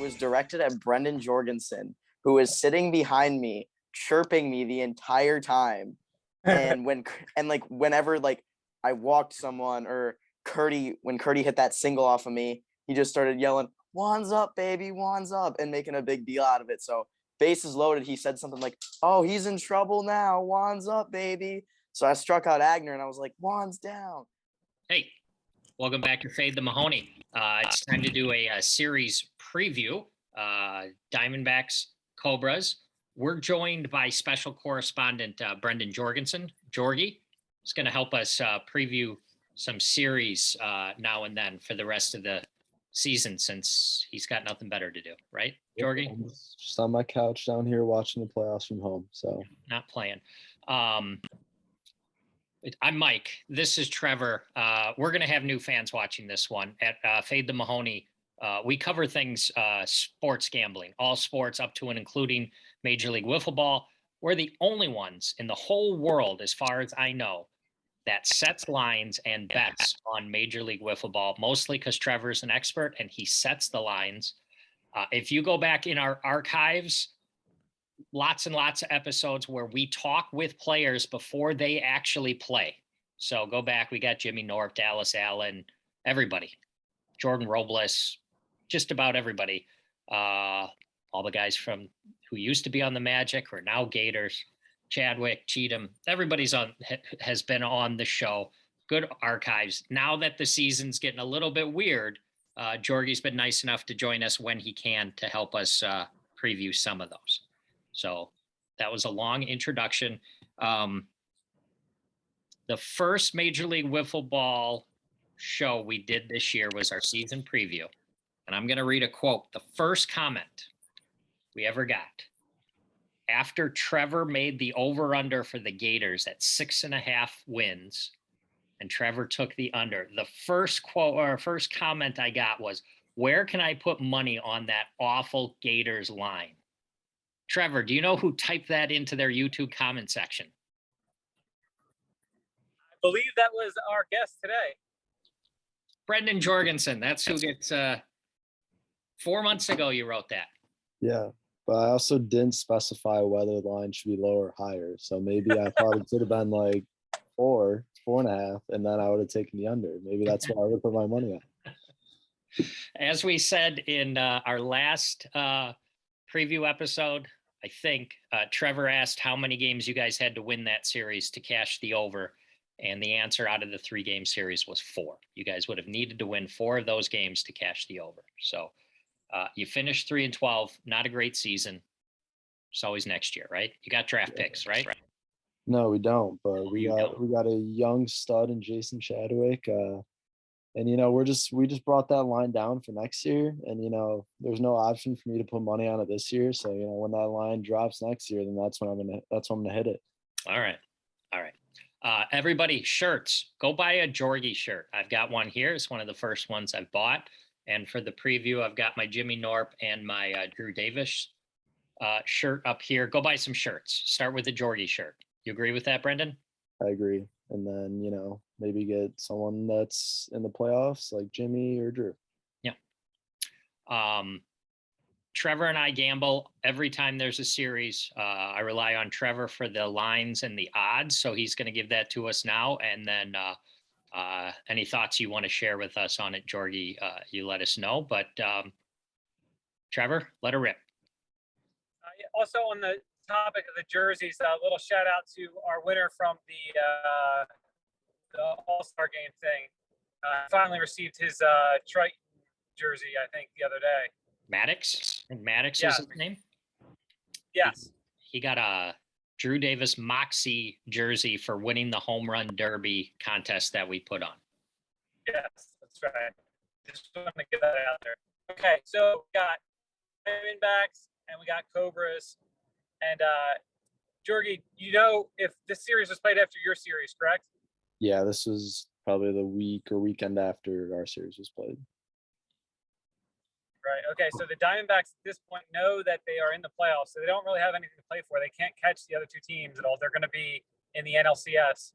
was directed at Brendan Jorgensen, who was sitting behind me, chirping me the entire time. And whenever I walked someone or when Curdy hit that single off of me, he just started yelling, "Wands up, baby, wands up," and making a big deal out of it. So bases loaded, he said something like, "Oh, he's in trouble now. Wands up, baby." So I struck out Agner and I was like, "Wands down." Hey, welcome back to Fade the Mahoney. It's time to do a series preview. Diamondbacks, Cobras. We're joined by special correspondent Brendan Jorgensen. Jorgy is going to help us preview some series now and then for the rest of the season, since he's got nothing better to do, right, Jorgy? I'm just on my couch down here watching the playoffs from home, so not playing. I'm Mike. This is Trevor. We're going to have new fans watching this one at Fade the Mahoney. We cover things sports gambling, all sports up to and including Major League Wiffle Ball. We're the only ones in the whole world, as far as I know, that sets lines and bets on Major League Wiffle Ball, mostly because Trevor's an expert and he sets the lines. If you go back in our archives, lots and lots of episodes where we talk with players before they actually play. So go back. We got Jimmy Norp, Dallas Allen, everybody, Jordan Robles, just about everybody. All the guys from who used to be on the Magic or now Gators, Chadwick, Cheatham, everybody's has been on the show. Good archives. Now that the season's getting a little bit weird, Jorgy's been nice enough to join us when he can to help us preview some of those. So that was a long introduction. The first Major League Wiffle Ball show we did this year was our season preview. And I'm going to read a quote. The first comment we ever got after Trevor made the over-under for the Gators at 6.5 wins, and Trevor took the under. The first quote or first comment I got was, "Where can I put money on that awful Gators line?" Trevor, do you know who typed that into their YouTube comment section? I believe that was our guest today. Brendan Jorgensen. That's who gets 4 months ago you wrote that. Yeah. But I also didn't specify whether the line should be lower or higher. So maybe I thought it should have been like 4.5, and then I would have taken the under. Maybe that's why I would put my money on. As we said in our last preview episode, I think Trevor asked how many games you guys had to win that series to cash the over. And the answer out of the 3-game series was 4. You guys would have needed to win 4 of those games to cash the over. So you finished 3-12, not a great season. It's always next year, right? You got draft picks, right? No, we don't. But we got a young stud in Jason Chadwick. And we just brought that line down for next year. And there's no option for me to put money on it this year. So when that line drops next year, then that's when I'm gonna hit it. All right. Everybody, shirts. Go buy a Jorgy shirt. I've got one here. It's one of the first ones I've bought. And for the preview, I've got my Jimmy Norp and my Drew Davis shirt up here. Go buy some shirts. Start with the Jorgy shirt. You agree with that, Brendan? I agree. And then, maybe get someone that's in the playoffs like Jimmy or Drew. Yeah. Trevor and I gamble every time there's a series. I rely on Trevor for the lines and the odds. So he's going to give that to us now. And then any thoughts you want to share with us on it, Jorgy, you let us know. But Trevor, let her rip. Also on the topic of the jerseys, a little shout out to our winner from the All-Star game thing. Finally received his Triton jersey, I think, the other day. Maddox? I think Maddox is his name? Yes. He got a Drew Davis Moxie jersey for winning the home run derby contest that we put on. Yes, that's right. Just want to get that out there. Okay, so we got Diamondbacks and we got Cobras. And Jorgy, if this series was played after your series, correct? Yeah, this was probably the week or weekend after our series was played. Right. Okay. So the Diamondbacks at this point know that they are in the playoffs, so they don't really have anything to play for. They can't catch the other two teams at all. They're going to be in the NLCS.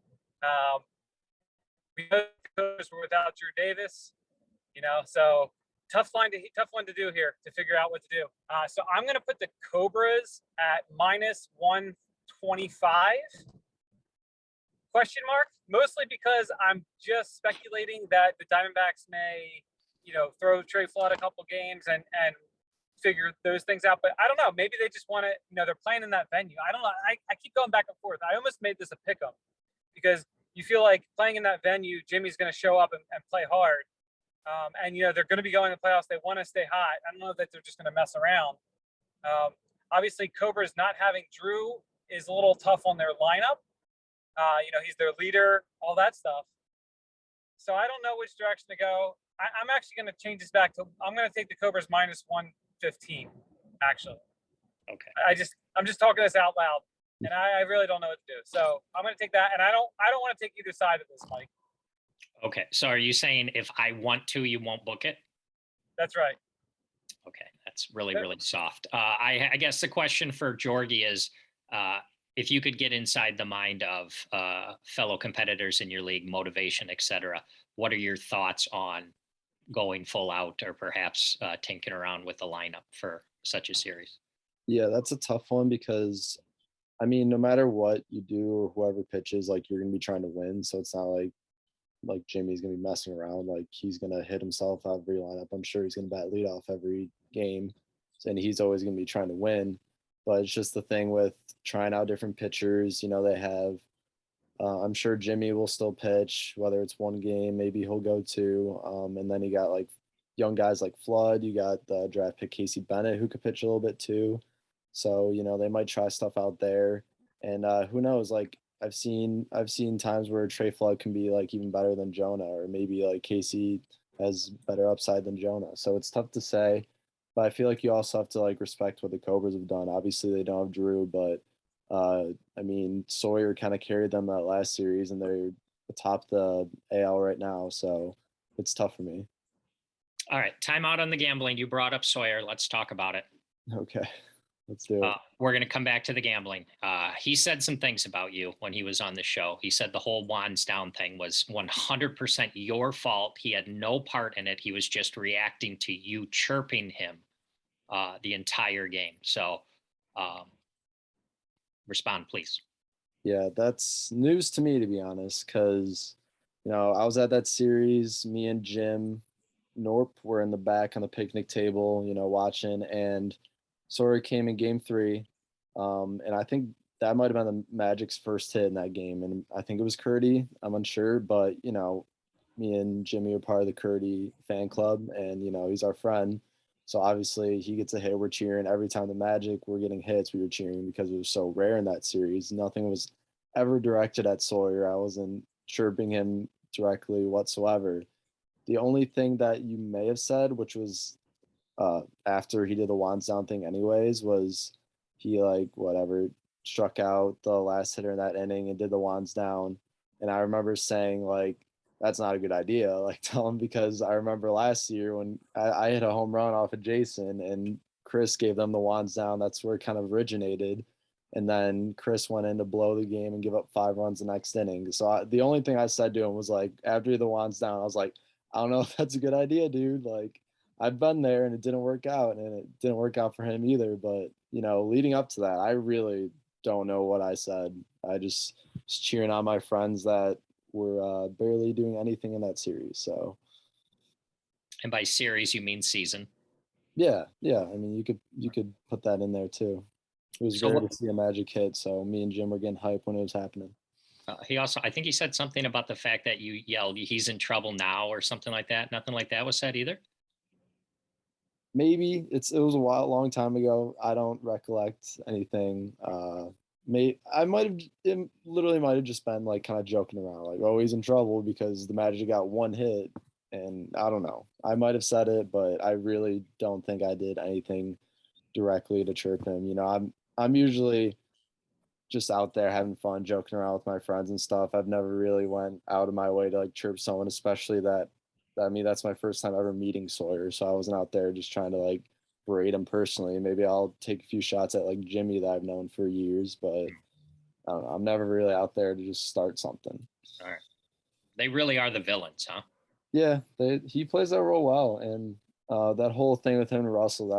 We know the Cobras were without Drew Davis, so tough one to do here to figure out what to do. So I'm going to put the Cobras at -125 question mark, mostly because I'm just speculating that the Diamondbacks may, throw Trey Flood a couple games and figure those things out. But I don't know. Maybe they just want to, they're playing in that venue. I don't know. I keep going back and forth. I almost made this a pick 'em because you feel like playing in that venue, Jimmy's going to show up and play hard. And they're going to be going to the playoffs. They want to stay hot. I don't know that they're just going to mess around. Obviously, Cobras not having Drew is a little tough on their lineup. He's their leader, all that stuff. So I don't know which direction to go. I'm actually going to change this back to. I'm going to take the Cobras -115. Actually, Okay. I'm just talking this out loud, and I really don't know what to do. So I'm going to take that, and I don't want to take either side of this, Mike. Okay. So are you saying if I want to, you won't book it? That's right. Okay. That's really, really soft. I guess the question for Jorgy is if you could get inside the mind of fellow competitors in your league, motivation, etc., what are your thoughts on going full out or perhaps tinkering around with the lineup for such a series? Yeah, that's a tough one because, I mean, no matter what you do or whoever pitches, like you're going to be trying to win. So it's not like Jimmy's going to be messing around. Like he's going to hit himself out every lineup. I'm sure he's going to bat leadoff every game, and he's always going to be trying to win. But it's just the thing with trying out different pitchers. They have. I'm sure Jimmy will still pitch, whether it's one game, maybe he'll go two. And then you got like young guys like Flood. You got the draft pick Casey Bennett who could pitch a little bit too. So they might try stuff out there, and who knows? Like I've seen times where Trey Flood can be like even better than Jonah, or maybe like Casey has better upside than Jonah. So it's tough to say, but I feel like you also have to like respect what the Cobras have done. Obviously they don't have Drew, but I mean Sawyer kind of carried them that last series, and they're atop the AL right now. So it's tough for me. All right. Time out on the gambling. You brought up Sawyer. Let's talk about it. Okay. Let's do it. We're going to come back to the gambling. He said some things about you when he was on the show. He said the whole Wands Down thing was 100% your fault. He had no part in it. He was just reacting to you chirping him the entire game. So respond, please. Yeah, that's news to me, to be honest, because, I was at that series. Me and Jim Norp were in the back on the picnic table, watching, and Sawyer came in game 3. And I think that might have been the Magic's first hit in that game. And I think it was Curdy. I'm unsure, but, me and Jimmy are part of the Curdy fan club, and, he's our friend. So obviously he gets a hit. We're cheering every time the Magic were getting hits. We were cheering because it was so rare in that series. Nothing was ever directed at Sawyer. I wasn't chirping him directly whatsoever. The only thing that you may have said, which was after he did the Wands Down thing anyways, was he struck out the last hitter in that inning and did the Wands Down. And I remember saying that's not a good idea. Tell him, because I remember last year when I hit a home run off of Jason and Chris gave them the Wands Down. That's where it kind of originated. And then Chris went in to blow the game and give up 5 runs the next inning. So the only thing I said to him was after the Wands Down, I was like, I don't know if that's a good idea, dude. I've been there and it didn't work out, and it didn't work out for him either. But, leading up to that, I really don't know what I said. I just was cheering on my friends that were barely doing anything in that series. So. And by series, you mean season? Yeah. I mean, you could put that in there too. It was rare to see a Magic hit, so me and Jim were getting hyped when it was happening. I think he said something about the fact that you yelled, "He's in trouble now," or something like that. Nothing like that was said either. Maybe it was a long time ago. I don't recollect anything. I might have just been kind of joking around, oh, he's in trouble because the Magic got 1 hit, and I don't know. I might have said it, but I really don't think I did anything directly to chirp him. I'm usually just out there having fun, joking around with my friends and stuff. I've never really went out of my way to chirp someone, especially that's my first time ever meeting Sawyer. So I wasn't out there just trying to berate him personally. Maybe I'll take a few shots at Jimmy that I've known for years, but I don't know. I'm never really out there to just start something. All right. They really are the villains, huh? Yeah, he plays that role well. And That whole thing with him and Russell,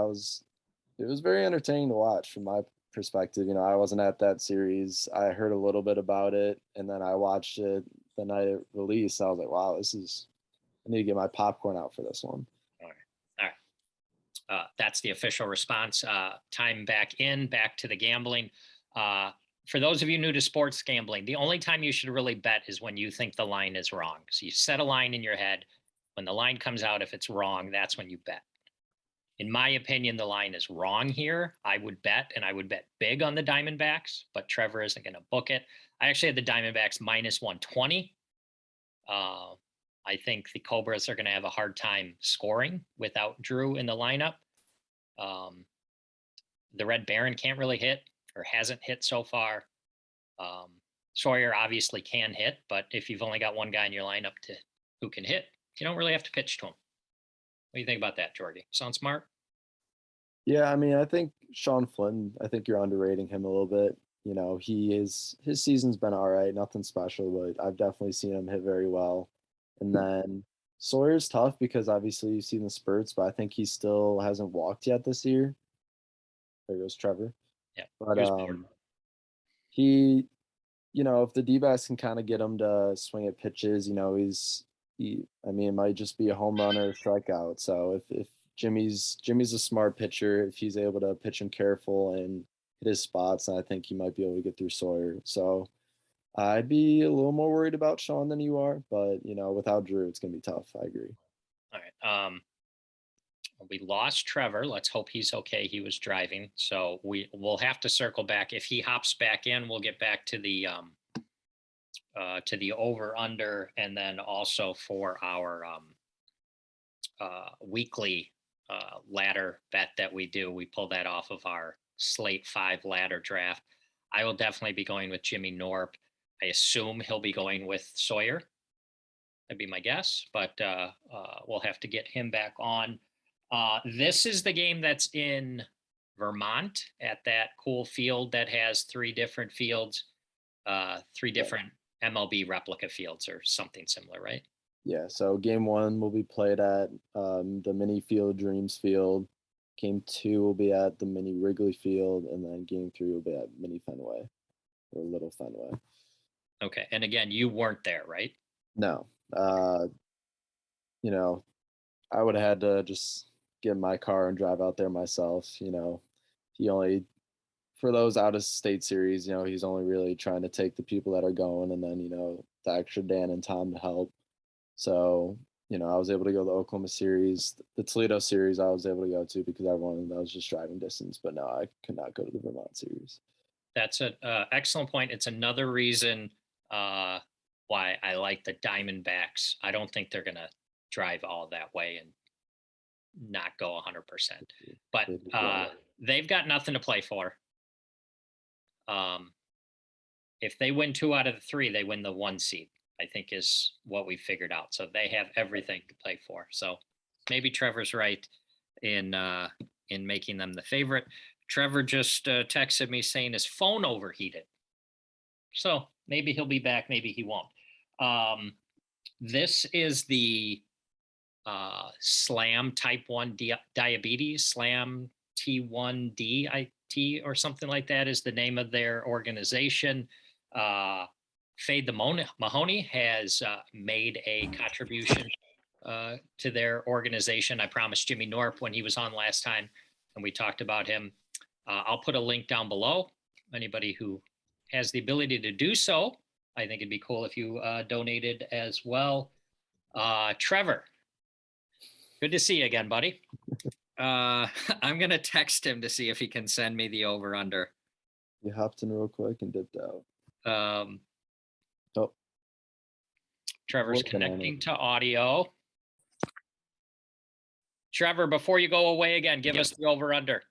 it was very entertaining to watch from my perspective. You know, I wasn't at that series. I heard a little bit about it, and then I watched it the night it released. I was like, wow, I need to get my popcorn out for this one. All right. That's the official response. Time back to the gambling. For those of you new to sports gambling, the only time you should really bet is when you think the line is wrong. So you set a line in your head. When the line comes out, if it's wrong, that's when you bet. In my opinion, the line is wrong here. I would bet, and I would bet big on the Diamondbacks, but Trevor isn't going to book it. I actually had the Diamondbacks minus 120. I think the Cobras are going to have a hard time scoring without Drew in the lineup. The Red Baron can't really hit, or hasn't hit so far. Sawyer obviously can hit, but if you've only got one guy in your lineup who can hit, you don't really have to pitch to him. What do you think about that, Jorgy? Sound smart? Yeah, I mean, I think Sean Flynn, I think you're underrating him a little bit. You know, his season's been all right, nothing special, but I've definitely seen him hit very well. And then Sawyer's tough because obviously you've seen the spurts, but I think he still hasn't walked yet this year. There goes Trevor. Yeah. But he, you know, if the D-backs can kind of get him to swing at pitches, you know, I mean, it might just be a home run or a strikeout. So if Jimmy's a smart pitcher, if he's able to pitch him careful and hit his spots, then I think he might be able to get through Sawyer. So I'd be a little more worried about Sean than you are, but you know, without Drew, it's gonna be tough. I agree. All right. We lost Trevor. Let's hope he's okay. He was driving, so we'll have to circle back. If he hops back in, we'll get back to the over under, and then also for our weekly ladder bet that we do. We pull that off of our Slate 5 ladder draft. I will definitely be going with Jimmy Norp. I assume he'll be going with Sawyer. That'd be my guess, but we'll have to get him back on. This is the game that's in Vermont at that cool field that has 3 different fields, 3 different MLB replica fields or something similar, right? Yeah, so game 1 will be played at the Mini Field Dreams Field. Game 2 will be at the Mini Wrigley Field, and then game 3 will be at Mini Fenway or Little Fenway. Okay, and again, you weren't there, right? No, you know, I would have had to just get in my car and drive out there myself. You know, for those out of state series, you know, he's only really trying to take the people that are going, and then, you know, the extra Dan and Tom to help. So, you know, I was able to go to the Oklahoma series, the Toledo series I was able to go to because everyone that was just driving distance, but no, I could not go to the Vermont series. That's an excellent point. It's another reason why I like the Diamondbacks. I don't think they're going to drive all that way and not go 100%. But they've got nothing to play for. If they win 2 out of the 3, they win the 1 seed, I think is what we figured out. So they have everything to play for. So maybe Trevor's right in making them the favorite. Trevor just texted me saying his phone overheated. So maybe he'll be back, maybe he won't. This is the SLAM type 1 diabetes, SLAM T1D or something like that is the name of their organization. Fade the Mahoney has made a contribution to their organization. I promised Jimmy Norp when he was on last time, and we talked about him. I'll put a link down below. Anybody who has the ability to do so, I think it'd be cool if you donated as well. Trevor, good to see you again, buddy. I'm going to text him to see if he can send me the over-under. He hopped in real quick and dipped out. Trevor's connecting to audio. Trevor, before you go away again, give us the over-under.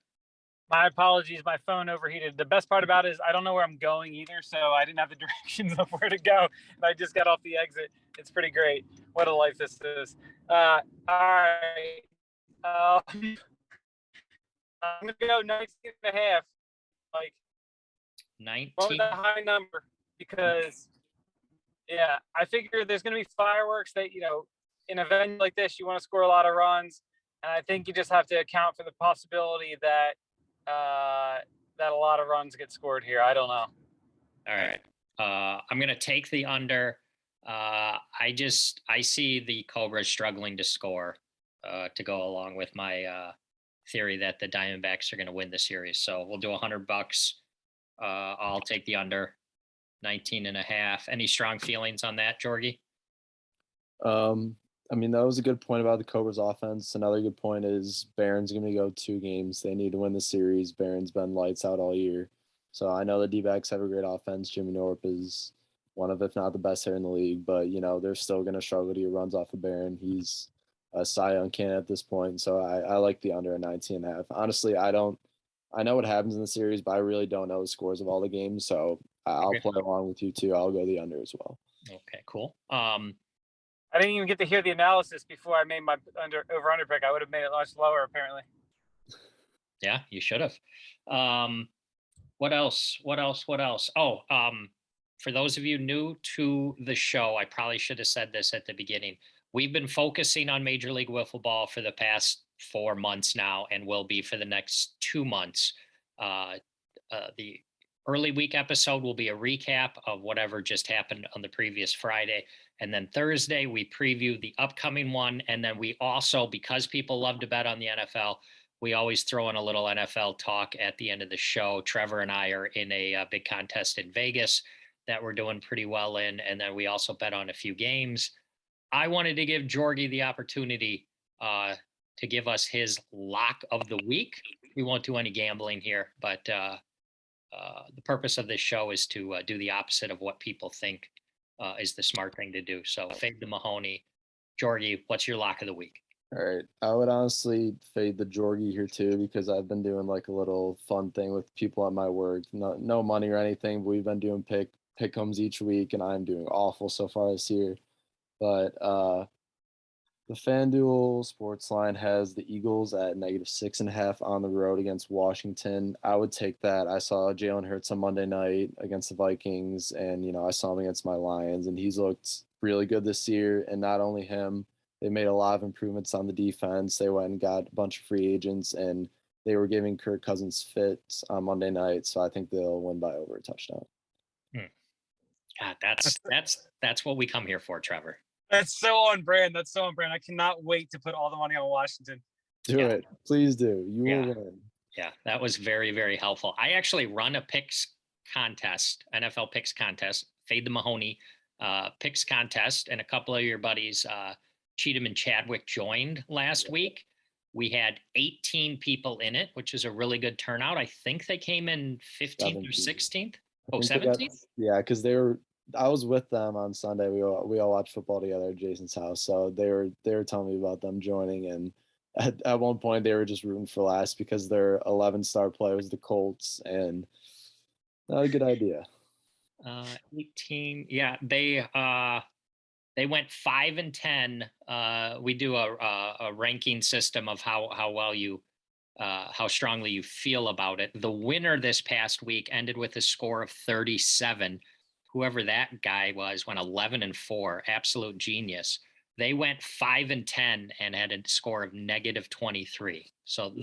My apologies, my phone overheated. The best part about it is I don't know where I'm going either, so I didn't have the directions of where to go. And I just got off the exit. It's pretty great. What a life this is. All right. I'm going to go 19 and a half. Like, 19? With a high number because, yeah, I figure there's going to be fireworks that, you know, in a venue like this, you want to score a lot of runs. and I think you just have to account for the possibility that that a lot of runs get scored here. I don't know. All right. I'm gonna take the under. I see the Cobras struggling to score to go along with my theory that the Diamondbacks are going to win the series. So we'll do $100. I'll take the under 19.5. Any strong feelings on that, Jorgy? I mean, that was a good point about the Cobras offense. Another good point is Barron's going to go 2 games. They need to win the series. Barron's been lights out all year. So I know the D-backs have a great offense. Jimmy Norp is one of, if not the best hitter in the league, but they're still going to struggle to get runs off of Barron. He's a Cy Young candidate at this point. So I like the under at 19.5. Honestly, I know what happens in the series, but I really don't know the scores of all the games. So I'll play along with you too. I'll go the under as well. Okay, cool. I didn't even get to hear the analysis before I made my over-under pick. I would have made it much lower, apparently. Yeah, you should have. What else? Oh, for those of you new to the show, I probably should have said this at the beginning. We've been focusing on Major League Wiffle Ball for the past 4 months now, and will be for the next 2 months. The early week episode will be a recap of whatever just happened on the previous Friday. And then Thursday, we preview the upcoming one. And then we also, because people love to bet on the NFL, we always throw in a little NFL talk at the end of the show. Trevor and I are in a big contest in Vegas that we're doing pretty well in. And then we also bet on a few games. I wanted to give Jorgy the opportunity to give us his lock of the week. We won't do any gambling here, but the purpose of this show is to do the opposite of what people think is the smart thing to do. So fade the Mahoney. Jorgy, what's your lock of the week? All right. I would honestly fade the Jorgy here too, because I've been doing like a little fun thing with people at my work. No money or anything, but we've been doing pick'ems each week, and I'm doing awful so far this year. But the FanDuel sports line has the Eagles at -6.5 on the road against Washington. I would take that. I saw Jalen Hurts on Monday night against the Vikings, and I saw him against my Lions, and he's looked really good this year. And not only him, they made a lot of improvements on the defense. They went and got a bunch of free agents, and they were giving Kirk Cousins fits on Monday night. So I think they'll win by over a touchdown. God, that's what we come here for, Trevor. That's so on brand. I cannot wait to put all the money on Washington. Do it. Please do. You will win. Yeah, that was very, very helpful. I actually run a picks contest, NFL picks contest, Fade the Mahoney picks contest, and a couple of your buddies, Cheatham and Chadwick, joined last week. We had 18 people in it, which is a really good turnout. I think they came in 15th or 16th. Oh, 17th? Yeah, because I was with them on Sunday. We all watched football together at Jason's house. So they were telling me about them joining, and at one point they were just rooting for last because their 11-star play was the Colts, and not a good idea. 18. Yeah, they went 5-10. We do a ranking system of how well you how strongly you feel about it. The winner this past week ended with a score of 37. Whoever that guy was went 11-4. Absolute genius. They went 5-10 and had a score of -23. So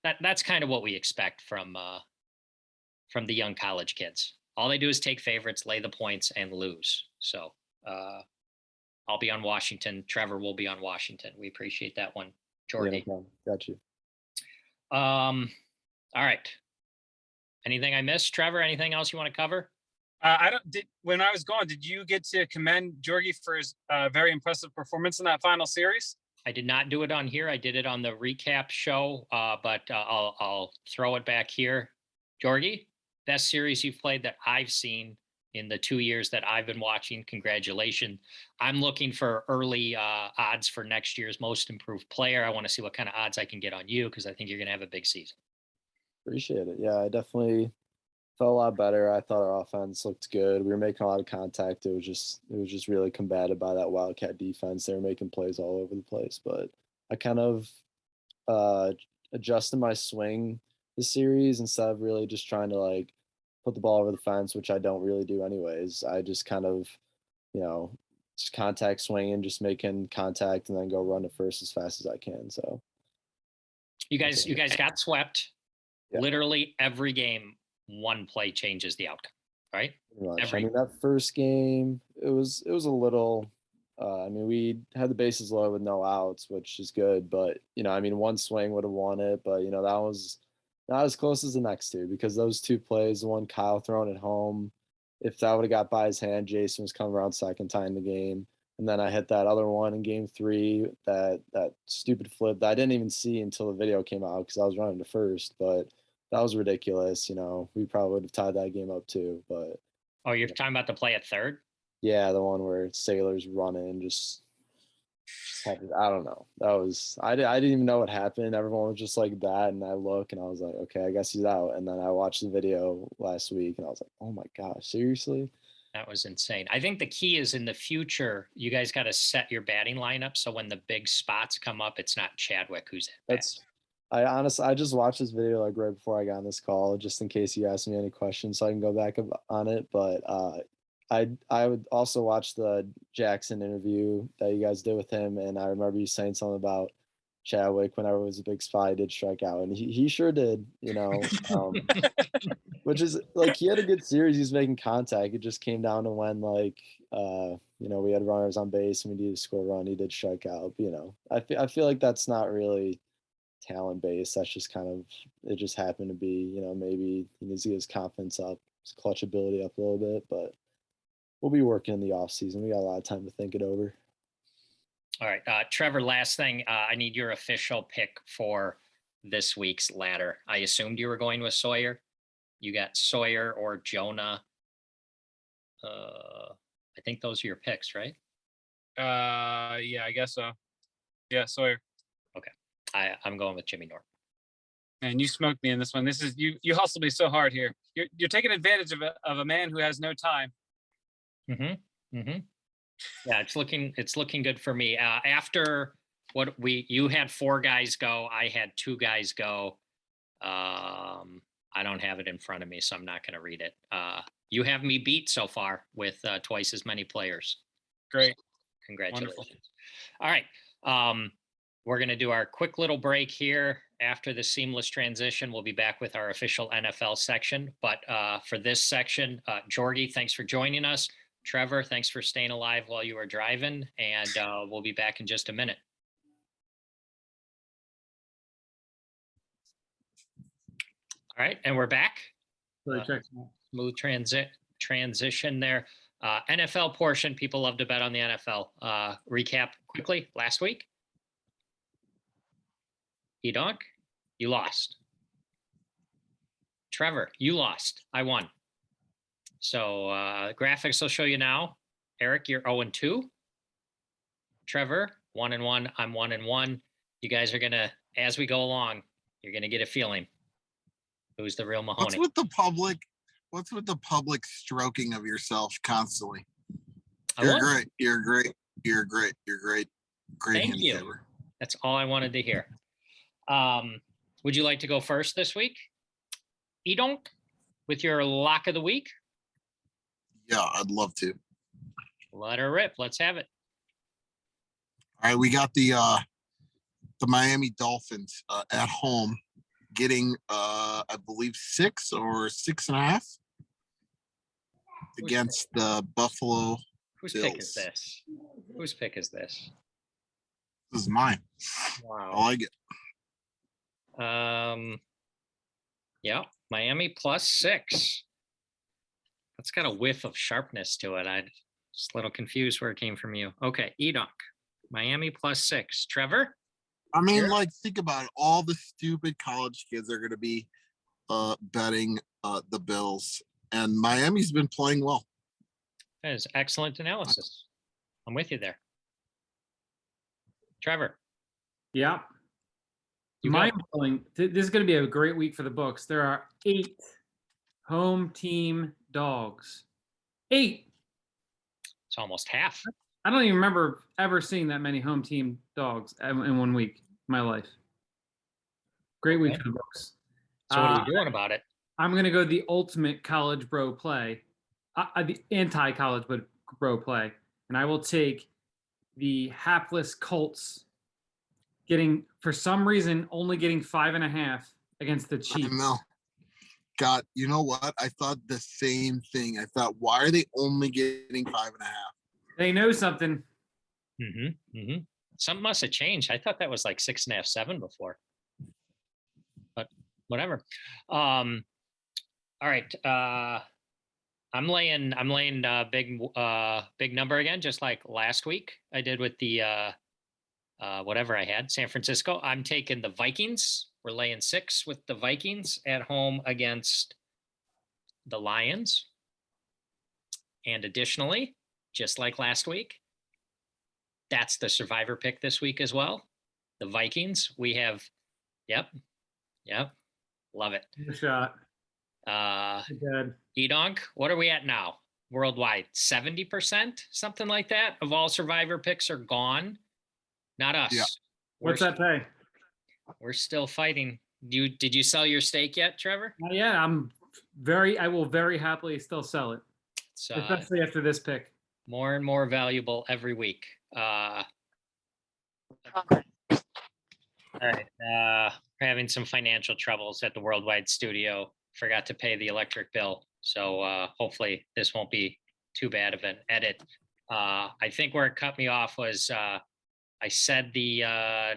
that's kind of what we expect from the young college kids. All they do is take favorites, lay the points, and lose. So I'll be on Washington. Trevor will be on Washington. We appreciate that one, Jordy. Yeah, got you. All right. Anything I missed, Trevor? Anything else you want to cover? When I was gone, did you get to commend Jorgy for his very impressive performance in that final series? I did not do it on here. I did it on the recap show, but I'll throw it back here. Jorgy, best series you've played that I've seen in the 2 years that I've been watching. Congratulations. I'm looking for early odds for next year's most improved player. I want to see what kind of odds I can get on you, because I think you're going to have a big season. Appreciate it. Yeah, I definitely felt a lot better. I thought our offense looked good. We were making a lot of contact. It was just really combated by that Wildcat defense. They were making plays all over the place, but I kind of adjusted my swing this series instead of really just trying to like put the ball over the fence, which I don't really do anyways. I just kind of, just contact swinging, just making contact and then go run to first as fast as I can. So You guys got swept. Yeah. Literally every game, one play changes the outcome, right? Pretty much. Every- I mean, that first game, it was a little. I mean, we had the bases loaded with no outs, which is good. But I mean, one swing would have won it. But that was not as close as the next two, because those two plays, the one Kyle throwing it home, if that would have got by his hand, Jason was coming around second, tying the game. And then I hit that other one in game 3, that stupid flip that I didn't even see until the video came out because I was running to first. But that was ridiculous. We probably would have tied that game up too. But Oh, you're talking about the play at third? yeah, the one where Sailor's running, just I don't know. That was I didn't even know what happened. Everyone was just like that, and I look and I was like, okay, I guess he's out. And then I watched the video last week and I was like, oh my gosh, seriously? That was insane. I think the key is in the future, you guys got to set your batting lineup so when the big spots come up, it's not Chadwick who's at bat. I just watched this video like right before I got on this call, just in case you asked me any questions, so I can go back on it. But I would also watch the Jackson interview that you guys did with him, and I remember you saying something about Chadwick whenever it was a big spot, he did strike out, and he sure did, which is like he had a good series. He was making contact. It just came down to when we had runners on base and we needed to score a run. He did strike out. I feel like that's not really talent based. That's just kind of, it just happened to be, maybe he needs to get his confidence up, his clutch ability up a little bit. But we'll be working in the off season. We got a lot of time to think it over. All right, Trevor, last thing, I need your official pick for this week's ladder. I assumed you were going with Sawyer. You got Sawyer or Jonah. I think those are your picks, right? Yeah, I guess so. Yeah, Sawyer. Okay, I'm going with Jimmy Norton. Man, you smoked me in this one. This is you hustled me so hard here. You're taking advantage of a man who has no time. Yeah, it's looking good for me. After what you had 4 guys go, I had 2 guys go. I don't have it in front of me, so I'm not going to read it. You have me beat so far with twice as many players. Great. So, congratulations. Wonderful. All right. We're going to do our quick little break here. After the seamless transition, we'll be back with our official NFL section. But for this section, Jorgy, thanks for joining us. Trevor, thanks for staying alive while you were driving. And we'll be back in just a minute. All right, and we're back. Smooth transition there. NFL portion, people love to bet on the NFL. Recap quickly, last week. Edonk, you lost. Trevor, you lost. I won. So graphics will show you now. Eric, you're 0-2. Trevor, 1-1. I'm 1-1. You guys are gonna, as we go along, you're gonna get a feeling. Who's the real Mahoney? What's with the public stroking of yourself constantly? You're great. You're great. You're great. You're great. Great. Thank you. That's all I wanted to hear. Would you like to go first this week? Edonk, with your lock of the week? Yeah, I'd love to. Let her rip. Let's have it. All right, we got the Miami Dolphins at home, getting I believe 6 or 6.5 against the Buffalo Whose Bills. pick is this? Whose pick is this? This is mine. Wow. I like it. Yeah, Miami +6. That's got a whiff of sharpness to it. I'm just a little confused where it came from you. Okay, Edonk, Miami +6. Trevor? I mean, like, think about it. All the stupid college kids are going to be betting the Bills, and Miami's been playing well. That is excellent analysis. I'm with you there. Trevor? Yeah. Mind-blowing. This is going to be a great week for the books. There are 8 home team dogs. 8. It's almost half. I don't even remember ever seeing that many home team dogs in one week in my life. Great week for the books. So what are you doing about it? I'm going to go the ultimate college bro play, the anti-college bro play, and I will take the hapless Colts for some reason, only getting 5.5 against the I Chiefs. know. God, you know what? I thought the same thing. I thought, why are they only getting 5.5? They know something. Something must have changed. I thought that was like 6.5, 7 before. But whatever. All right. I'm laying big number again, just like last week I did with the whatever I had, San Francisco. I'm taking the Vikings. We're laying 6 with the Vikings at home against the Lions. And additionally, just like last week, that's the survivor pick this week as well. The Vikings. We have, yep, love it. Good shot. Good. Edonk, what are we at now? Worldwide, 70%, something like that, of all survivor picks are gone. Not us. Yeah. What's that pay? We're still fighting. Did you sell your stake yet, Trevor? Yeah, I will very happily still sell it. Especially after this pick. More and more valuable every week. All right. We're having some financial troubles at the Worldwide Studio. Forgot to pay the electric bill. So hopefully this won't be too bad of an edit. I think where it cut me off was I said the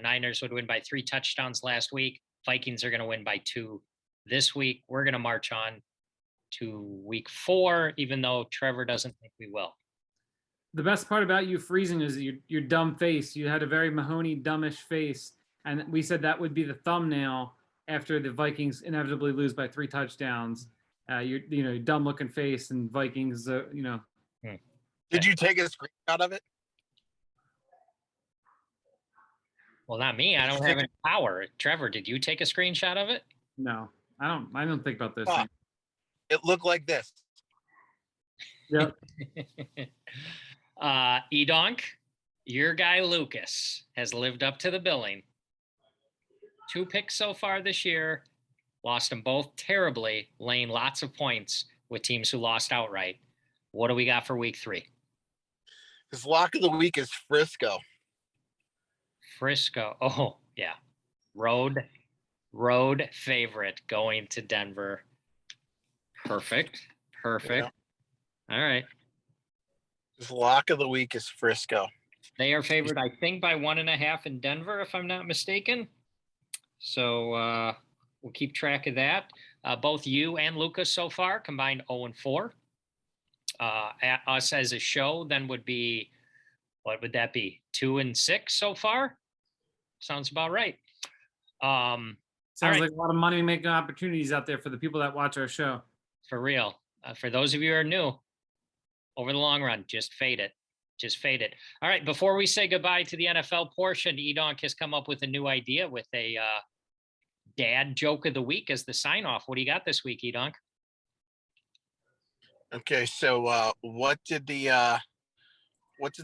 Niners would win by 3 touchdowns last week. Vikings are going to win by 2 this week. We're going to march on to week 4, even though Trevor doesn't think we will. The best part about you freezing is your dumb face. You had a very Mahoney dumbish face. And we said that would be the thumbnail after the Vikings inevitably lose by 3 touchdowns. Your dumb looking face and Vikings, Did you take a screenshot of it? Well, not me. I don't have any power. Trevor, did you take a screenshot of it? No, I don't think about this. It looked like this. Yep. Edonk, your guy Lucas has lived up to the billing. 2 picks so far this year, lost them both terribly, laying lots of points with teams who lost outright. What do we got for week 3? His lock of the week is Frisco. Frisco. Oh, yeah. Road favorite going to Denver. Perfect. Yeah. All right. His lock of the week is Frisco. They are favored, I think, by 1.5 in Denver, if I'm not mistaken. So we'll keep track of that. Both you and Lucas so far combined 0-4. At us as a show then would be, what would that be? 2-6 so far? Sounds about right. Sounds like a lot of money making opportunities out there for the people that watch our show. For real. For those of you who are new, over the long run, just fade it. All right, before we say goodbye to the NFL portion, Edonk has come up with a new idea with a dad joke of the week as the sign off. What do you got this week, Edonk? Okay, so what did the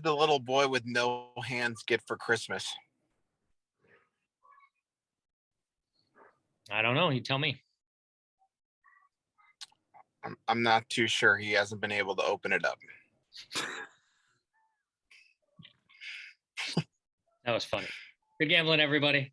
little boy with no hands get for Christmas? I don't know. You tell me. I'm not too sure. He hasn't been able to open it up. That was funny. Good gambling, everybody.